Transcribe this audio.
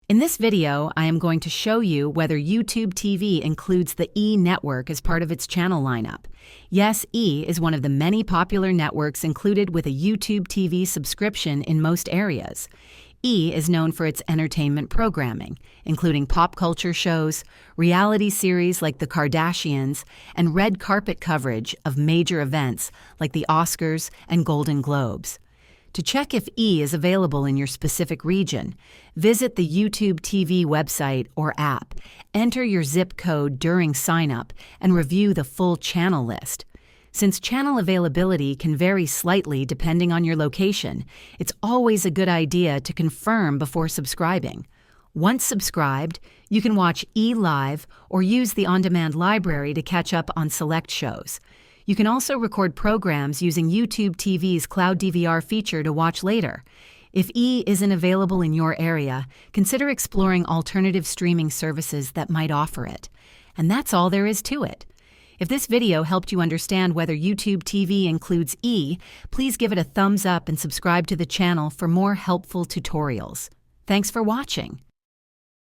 In this video, I am going to show you whether YouTube TV includes the E network as part of its channel lineup. Yes, E is one of the many popular networks included with a YouTube TV subscription in most areas. E is known for its entertainment programming, including pop culture shows, reality series like The Kardashians, and red carpet coverage of major events like the Oscars and Golden Globes. To check if E is available in your specific region, visit the YouTube TV website or app, enter your zip code during sign-up, and review the full channel list. Since channel availability can vary slightly depending on your location, it's always a good idea to confirm before subscribing. Once subscribed, you can watch E live or use the on-demand library to catch up on select shows. You can also record programs using YouTube TV's Cloud DVR feature to watch later. If E isn't available in your area, consider exploring alternative streaming services that might offer it. And that's all there is to it. If this video helped you understand whether YouTube TV includes E, please give it a thumbs up and subscribe to the channel for more helpful tutorials. Thanks for watching.